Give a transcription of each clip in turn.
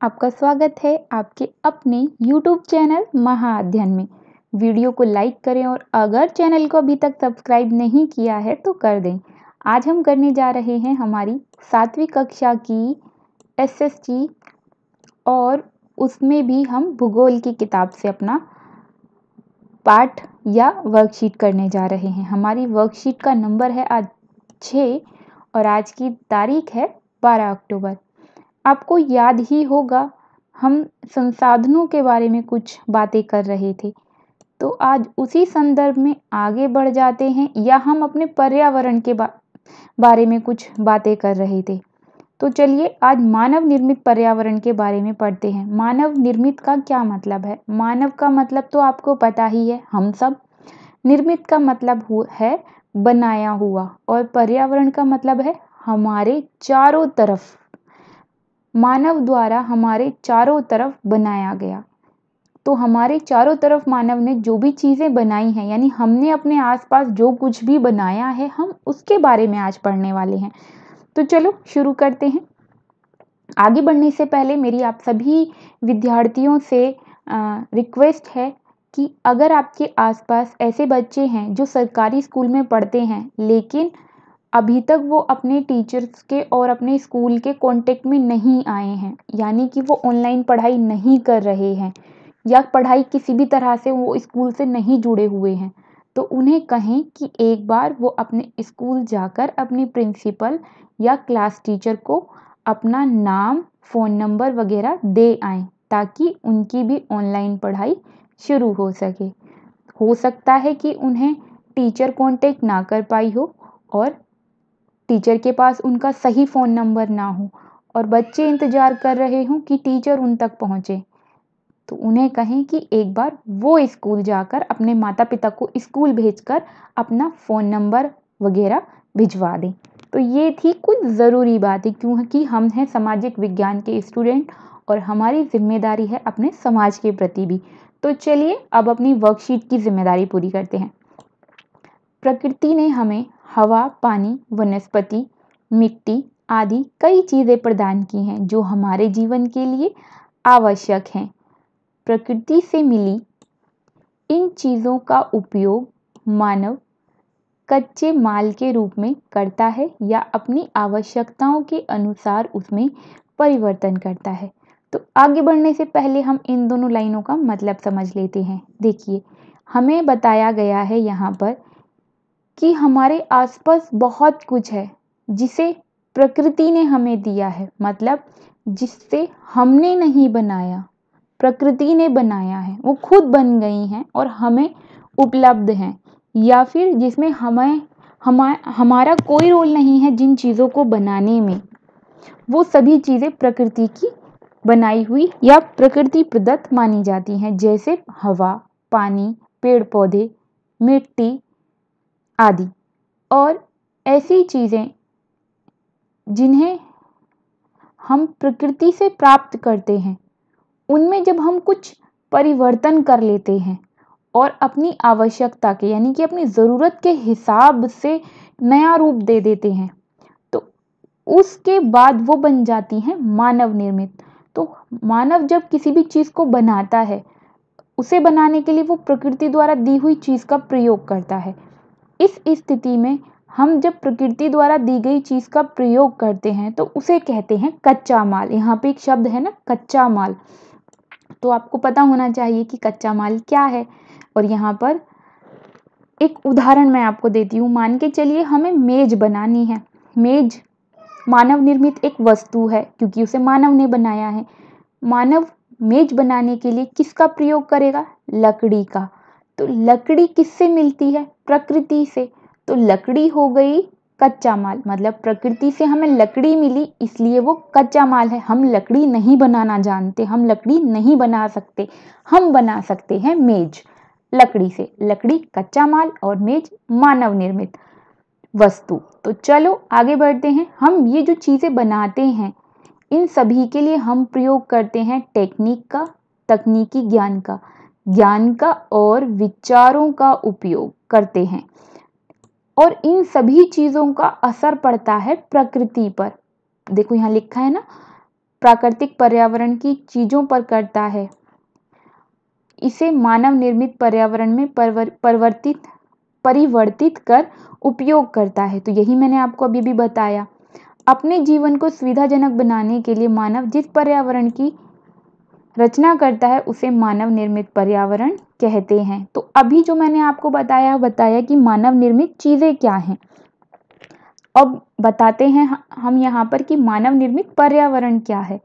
आपका स्वागत है आपके अपने YouTube चैनल महाअध्ययन में। वीडियो को लाइक करें और अगर चैनल को अभी तक सब्सक्राइब नहीं किया है तो कर दें। आज हम करने जा रहे हैं हमारी 7वीं कक्षा की SST और उसमें भी हम भूगोल की किताब से अपना पाठ या वर्कशीट करने जा रहे हैं। हमारी वर्कशीट का नंबर है आज 6 और आज की तारीख है 12 अक्टूबर। आपको याद ही होगा हम संसाधनों के बारे में कुछ बातें कर रहे थे, तो आज उसी संदर्भ में आगे बढ़ जाते हैं या हम अपने पर्यावरण के बारे में कुछ बातें कर रहे थे। तो चलिए आज मानव निर्मित पर्यावरण के बारे में पढ़ते हैं। मानव निर्मित का क्या मतलब है? मानव का मतलब तो आपको पता ही है, हम सब। निर्मित का मतलब है बनाया हुआ और पर्यावरण का मतलब है हमारे चारों तरफ, मानव द्वारा हमारे चारों तरफ बनाया गया। तो हमारे चारों तरफ मानव ने जो भी चीज़ें बनाई हैं, यानी हमने अपने आसपास जो कुछ भी बनाया है, हम उसके बारे में आज पढ़ने वाले हैं। तो चलो शुरू करते हैं। आगे बढ़ने से पहले मेरी आप सभी विद्यार्थियों से रिक्वेस्ट है कि अगर आपके आसपास ऐसे बच्चे हैं जो सरकारी स्कूल में पढ़ते हैं लेकिन अभी तक वो अपने टीचर्स के और अपने स्कूल के कांटेक्ट में नहीं आए हैं, यानी कि वो ऑनलाइन पढ़ाई नहीं कर रहे हैं या पढ़ाई किसी भी तरह से वो स्कूल से नहीं जुड़े हुए हैं, तो उन्हें कहें कि एक बार वो अपने स्कूल जाकर अपनी प्रिंसिपल या क्लास टीचर को अपना नाम, फ़ोन नंबर वगैरह दे आएँ ताकि उनकी भी ऑनलाइन पढ़ाई शुरू हो सके। हो सकता है कि उन्हें टीचर कांटेक्ट ना कर पाई हो और टीचर के पास उनका सही फ़ोन नंबर ना हो और बच्चे इंतज़ार कर रहे हों कि टीचर उन तक पहुँचे, तो उन्हें कहें कि एक बार वो स्कूल जाकर अपने माता पिता को स्कूल भेजकर अपना फ़ोन नंबर वगैरह भिजवा दें। तो ये थी कुछ ज़रूरी बातें, क्योंकि हम हैं सामाजिक विज्ञान के स्टूडेंट और हमारी जिम्मेदारी है अपने समाज के प्रति भी। तो चलिए अब अपनी वर्कशीट की जिम्मेदारी पूरी करते हैं। प्रकृति ने हमें हवा, पानी, वनस्पति, मिट्टी आदि कई चीज़ें प्रदान की हैं जो हमारे जीवन के लिए आवश्यक हैं। प्रकृति से मिली इन चीज़ों का उपयोग मानव कच्चे माल के रूप में करता है या अपनी आवश्यकताओं के अनुसार उसमें परिवर्तन करता है। तो आगे बढ़ने से पहले हम इन दोनों लाइनों का मतलब समझ लेते हैं। देखिए, हमें बताया गया है यहाँ पर कि हमारे आसपास बहुत कुछ है जिसे प्रकृति ने हमें दिया है, मतलब जिससे हमने नहीं बनाया, प्रकृति ने बनाया है, वो खुद बन गई हैं और हमें उपलब्ध हैं, या फिर जिसमें हमारा कोई रोल नहीं है जिन चीज़ों को बनाने में, वो सभी चीज़ें प्रकृति की बनाई हुई या प्रकृति प्रदत्त मानी जाती हैं, जैसे हवा, पानी, पेड़ पौधे, मिट्टी आदि। और ऐसी चीज़ें जिन्हें हम प्रकृति से प्राप्त करते हैं, उनमें जब हम कुछ परिवर्तन कर लेते हैं और अपनी आवश्यकता के, यानी कि अपनी ज़रूरत के हिसाब से नया रूप दे देते हैं, तो उसके बाद वो बन जाती हैं मानव निर्मित। तो मानव जब किसी भी चीज़ को बनाता है, उसे बनाने के लिए वो प्रकृति द्वारा दी हुई चीज़ का प्रयोग करता है। इस स्थिति में हम जब प्रकृति द्वारा दी गई चीज़ का प्रयोग करते हैं तो उसे कहते हैं कच्चा माल। यहाँ पे एक शब्द है ना, कच्चा माल, तो आपको पता होना चाहिए कि कच्चा माल क्या है। और यहाँ पर एक उदाहरण मैं आपको देती हूँ। मान के चलिए हमें मेज बनानी है। मेज मानव निर्मित एक वस्तु है क्योंकि उसे मानव ने बनाया है। मानव मेज बनाने के लिए किसका प्रयोग करेगा? लकड़ी का। तो लकड़ी किससे मिलती है? प्रकृति से। तो लकड़ी हो गई कच्चा माल, मतलब प्रकृति से हमें लकड़ी मिली इसलिए वो कच्चा माल है। हम लकड़ी नहीं बनाना जानते, हम लकड़ी नहीं बना सकते, हम बना सकते हैं मेज लकड़ी से। लकड़ी कच्चा माल और मेज मानव निर्मित वस्तु। तो चलो आगे बढ़ते हैं। हम ये जो चीज़ें बनाते हैं, इन सभी के लिए हम प्रयोग करते हैं टेक्निक का, तकनीकी ज्ञान का और विचारों का उपयोग करते हैं। और इन सभी चीज़ों का असर पड़ता है प्रकृति पर। देखो यहाँ लिखा है ना, प्राकृतिक पर्यावरण की चीज़ों पर करता है, इसे मानव निर्मित पर्यावरण में परिवर्तित कर उपयोग करता है। तो यही मैंने आपको अभी भी बताया। अपने जीवन को सुविधाजनक बनाने के लिए मानव जिस पर्यावरण की रचना करता है उसे मानव निर्मित पर्यावरण कहते हैं। तो अभी जो मैंने आपको बताया कि मानव निर्मित चीज़ें क्या हैं। अब बताते हैं हम यहाँ पर कि मानव निर्मित पर्यावरण क्या है।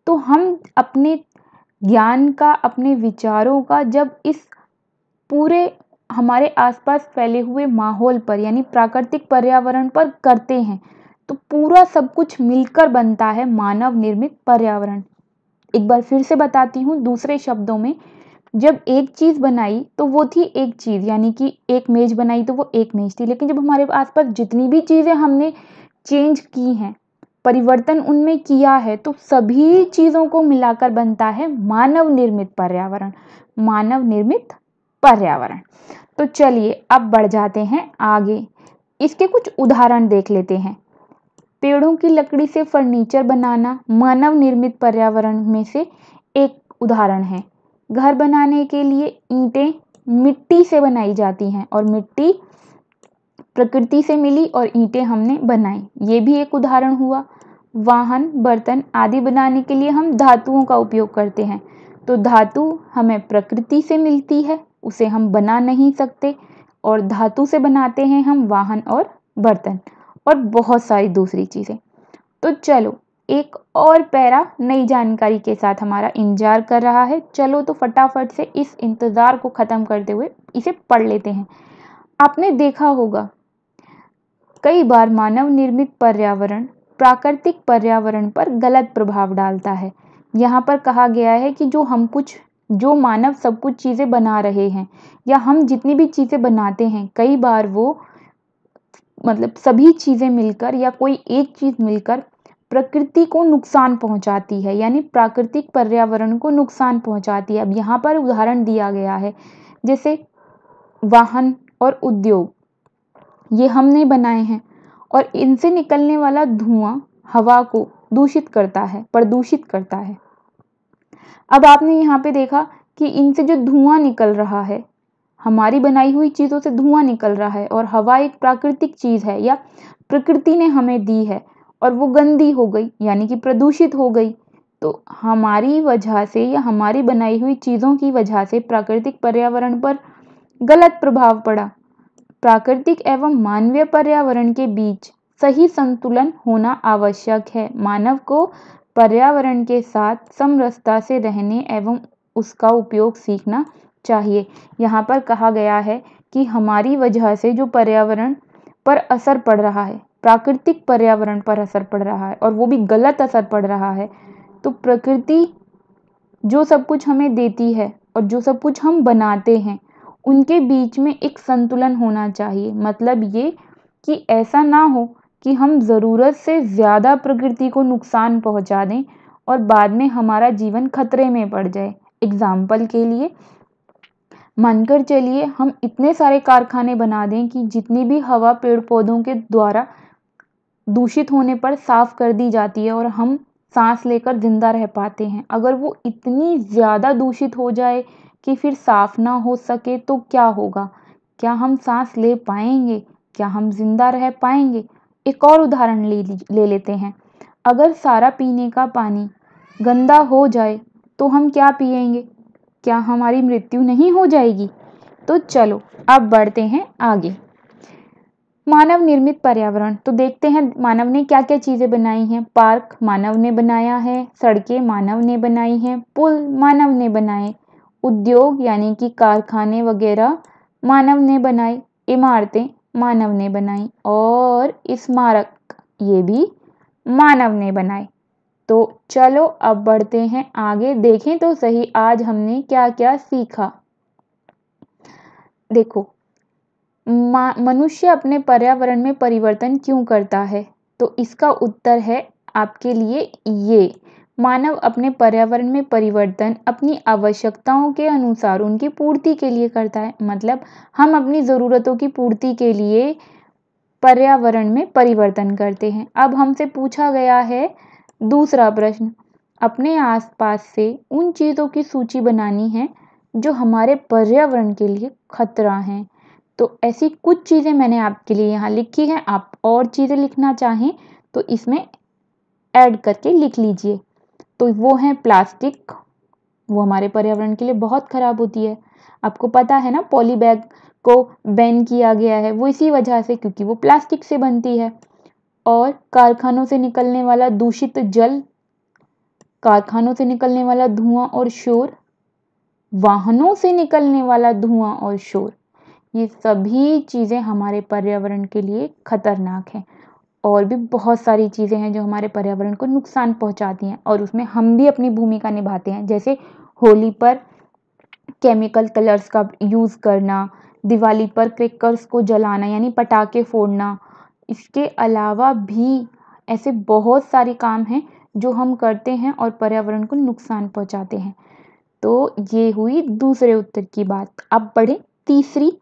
तो हम अपने ज्ञान का, अपने विचारों का जब इस पूरे हमारे आसपास फैले हुए माहौल पर यानी प्राकृतिक पर्यावरण पर करते हैं तो पूरा सब कुछ मिलकर बनता है मानव निर्मित पर्यावरण। एक बार फिर से बताती हूँ दूसरे शब्दों में, जब एक चीज़ बनाई तो वो थी एक चीज़, यानी कि एक मेज बनाई तो वो एक मेज थी। लेकिन जब हमारे आसपास जितनी भी चीज़ें हमने चेंज की हैं, परिवर्तन उनमें किया है, तो सभी चीज़ों को मिलाकर बनता है मानव निर्मित पर्यावरण। मानव निर्मित पर्यावरण। तो चलिए अब बढ़ जाते हैं आगे। इसके कुछ उदाहरण देख लेते हैं। पेड़ों की लकड़ी से फर्नीचर बनाना मानव निर्मित पर्यावरण में से एक उदाहरण है। घर बनाने के लिए ईंटें मिट्टी से बनाई जाती हैं और मिट्टी प्रकृति से मिली और ईंटें हमने बनाई, ये भी एक उदाहरण हुआ। वाहन, बर्तन आदि बनाने के लिए हम धातुओं का उपयोग करते हैं, तो धातु हमें प्रकृति से मिलती है, उसे हम बना नहीं सकते और धातु से बनाते हैं हम वाहन और बर्तन और बहुत सारी दूसरी चीज़ें। तो चलो एक और पैरा नई जानकारी के साथ हमारा इंतजार कर रहा है। चलो तो फटाफट से इस इंतज़ार को ख़त्म करते हुए इसे पढ़ लेते हैं। आपने देखा होगा कई बार मानव निर्मित पर्यावरण प्राकृतिक पर्यावरण पर गलत प्रभाव डालता है। यहाँ पर कहा गया है कि जो मानव सब कुछ चीज़ें बना रहे हैं या हम जितनी भी चीज़ें बनाते हैं, कई बार वो मतलब सभी चीज़ें मिलकर या कोई एक चीज़ मिलकर प्रकृति को नुकसान पहुंचाती है, यानी प्राकृतिक पर्यावरण को नुकसान पहुंचाती है। अब यहाँ पर उदाहरण दिया गया है, जैसे वाहन और उद्योग, ये हमने बनाए हैं और इनसे निकलने वाला धुआं हवा को प्रदूषित करता है। अब आपने यहाँ पे देखा कि इनसे जो धुआं निकल रहा है, हमारी बनाई हुई चीज़ों से धुआं निकल रहा है और हवा एक प्राकृतिक चीज़ है या प्रकृति ने हमें दी है और वो गंदी हो गई यानी कि प्रदूषित हो गई। तो हमारी वजह से या हमारी बनाई हुई चीज़ों की वजह से प्राकृतिक पर्यावरण पर गलत प्रभाव पड़ा। प्राकृतिक एवं मानवीय पर्यावरण के बीच सही संतुलन होना आवश्यक है। मानव को पर्यावरण के साथ समरसता से रहने एवं उसका उपयोग सीखना चाहिए। यहाँ पर कहा गया है कि हमारी वजह से जो पर्यावरण पर असर पड़ रहा है, प्राकृतिक पर्यावरण पर असर पड़ रहा है और वो भी गलत असर पड़ रहा है, तो प्रकृति जो सब कुछ हमें देती है और जो सब कुछ हम बनाते हैं, उनके बीच में एक संतुलन होना चाहिए। मतलब ये कि ऐसा ना हो कि हम ज़रूरत से ज़्यादा प्रकृति को नुकसान पहुंचा दें और बाद में हमारा जीवन खतरे में पड़ जाए। एग्जाम्पल के लिए मानकर चलिए हम इतने सारे कारखाने बना दें कि जितनी भी हवा पेड़ पौधों के द्वारा दूषित होने पर साफ कर दी जाती है और हम सांस लेकर जिंदा रह पाते हैं, अगर वो इतनी ज़्यादा दूषित हो जाए कि फिर साफ ना हो सके तो क्या होगा? क्या हम सांस ले पाएंगे? क्या हम जिंदा रह पाएंगे? एक और उदाहरण ले लेते हैं। अगर सारा पीने का पानी गंदा हो जाए तो हम क्या पिएंगे? क्या हमारी मृत्यु नहीं हो जाएगी? तो चलो अब बढ़ते हैं आगे। मानव निर्मित पर्यावरण, तो देखते हैं मानव ने क्या क्या चीज़ें बनाई हैं। पार्क मानव ने बनाया है, सड़कें मानव ने बनाई हैं, पुल मानव ने बनाए, उद्योग यानी कि कारखाने वगैरह मानव ने बनाए, इमारतें मानव ने बनाई और स्मारक ये भी मानव ने बनाए। तो चलो अब बढ़ते हैं आगे, देखें तो सही आज हमने क्या क्या सीखा। देखो, मनुष्य अपने पर्यावरण में परिवर्तन क्यों करता है? तो इसका उत्तर है आपके लिए ये। मानव अपने पर्यावरण में परिवर्तन अपनी आवश्यकताओं के अनुसार उनकी पूर्ति के लिए करता है। मतलब हम अपनी ज़रूरतों की पूर्ति के लिए पर्यावरण में परिवर्तन करते हैं। अब हमसे पूछा गया है दूसरा प्रश्न अपने आसपास से उन चीज़ों की सूची बनानी है जो हमारे पर्यावरण के लिए खतरा हैं। तो ऐसी कुछ चीज़ें मैंने आपके लिए यहाँ लिखी हैं। आप और चीज़ें लिखना चाहें तो इसमें ऐड करके लिख लीजिए। तो वो हैं प्लास्टिक, वो हमारे पर्यावरण के लिए बहुत खराब होती है। आपको पता है ना, पॉली बैग को बैन किया गया है वो इसी वजह से, क्योंकि वो प्लास्टिक से बनती है। और कारखानों से निकलने वाला दूषित जल, कारखानों से निकलने वाला धुआं और शोर, वाहनों से निकलने वाला धुआं और शोर, ये सभी चीज़ें हमारे पर्यावरण के लिए खतरनाक हैं। और भी बहुत सारी चीज़ें हैं जो हमारे पर्यावरण को नुकसान पहुंचाती हैं और उसमें हम भी अपनी भूमिका निभाते हैं। जैसे होली पर केमिकल कलर्स का यूज़ करना, दिवाली पर क्रैकर्स को जलाना यानी पटाखे फोड़ना। इसके अलावा भी ऐसे बहुत सारे काम हैं जो हम करते हैं और पर्यावरण को नुकसान पहुंचाते हैं। तो ये हुई दूसरे उत्तर की बात। अब बढ़े तीसरी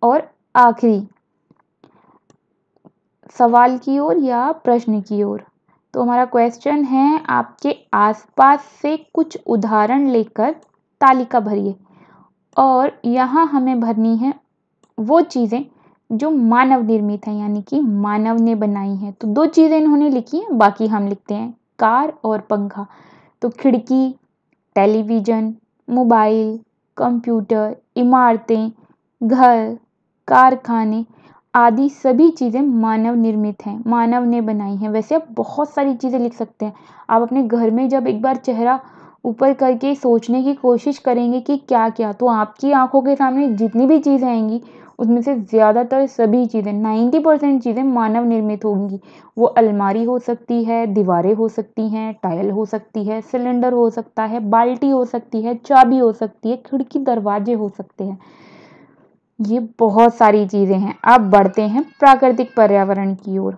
और आखिरी सवाल की ओर या प्रश्न की ओर। तो हमारा क्वेश्चन है, आपके आसपास से कुछ उदाहरण लेकर तालिका भरिए और यहाँ हमें भरनी है वो चीज़ें जो मानव निर्मित हैं, यानी कि मानव ने बनाई हैं। तो दो चीज़ें इन्होंने लिखी हैं, बाकी हम लिखते हैं, कार और पंखा। तो खिड़की, टेलीविज़न, मोबाइल, कंप्यूटर, इमारतें, घर, कारखाने आदि सभी चीज़ें मानव निर्मित हैं, मानव ने बनाई हैं। वैसे आप बहुत सारी चीज़ें लिख सकते हैं। आप अपने घर में जब एक बार चेहरा ऊपर करके सोचने की कोशिश करेंगे कि क्या-क्या, तो आपकी आँखों के सामने जितनी भी चीज़ें आएँगी उसमें से ज़्यादातर सभी चीज़ें 90% चीज़ें मानव निर्मित होंगी। वो अलमारी हो सकती है, दीवारें हो सकती हैं, टाइल हो सकती है, सिलेंडर हो सकता है, बाल्टी हो सकती है, चाबी हो सकती है, खिड़की दरवाजे हो सकते हैं। ये बहुत सारी चीज़ें हैं। अब बढ़ते हैं प्राकृतिक पर्यावरण की ओर।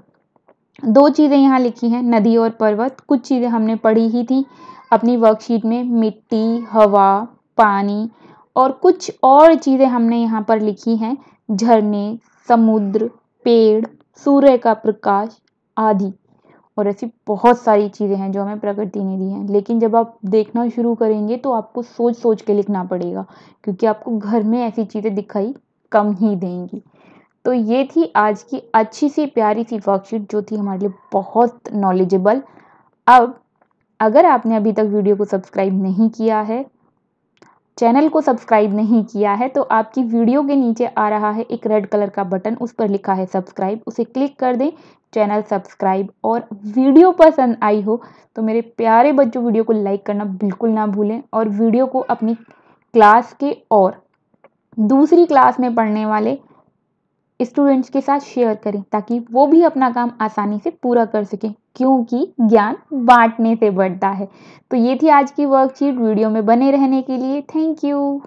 दो चीज़ें यहाँ लिखी हैं, नदी और पर्वत। कुछ चीज़ें हमने पढ़ी ही थी अपनी वर्कशीट में, मिट्टी, हवा, पानी, और कुछ और चीज़ें हमने यहाँ पर लिखी हैं, झरने, समुद्र, पेड़, सूर्य का प्रकाश आदि। और ऐसी बहुत सारी चीज़ें हैं जो हमें प्रकृति ने दी हैं। लेकिन जब आप देखना शुरू करेंगे तो आपको सोच सोच के लिखना पड़ेगा, क्योंकि आपको घर में ऐसी चीज़ें दिखाई कम ही देंगी। तो ये थी आज की अच्छी सी प्यारी सी वर्कशीट जो थी हमारे लिए बहुत नॉलेजेबल। अब अगर आपने अभी तक वीडियो को सब्सक्राइब नहीं किया है, चैनल को सब्सक्राइब नहीं किया है, तो आपकी वीडियो के नीचे आ रहा है एक रेड कलर का बटन, उस पर लिखा है सब्सक्राइब, उसे क्लिक कर दें, चैनल सब्सक्राइब। और वीडियो पसंद आई हो तो मेरे प्यारे बच्चों वीडियो को लाइक करना बिल्कुल ना भूलें और वीडियो को अपनी क्लास के और दूसरी क्लास में पढ़ने वाले स्टूडेंट्स के साथ शेयर करें ताकि वो भी अपना काम आसानी से पूरा कर सकें, क्योंकि ज्ञान बांटने से बढ़ता है। तो ये थी आज की वर्कशीट। वीडियो में बने रहने के लिए थैंक यू।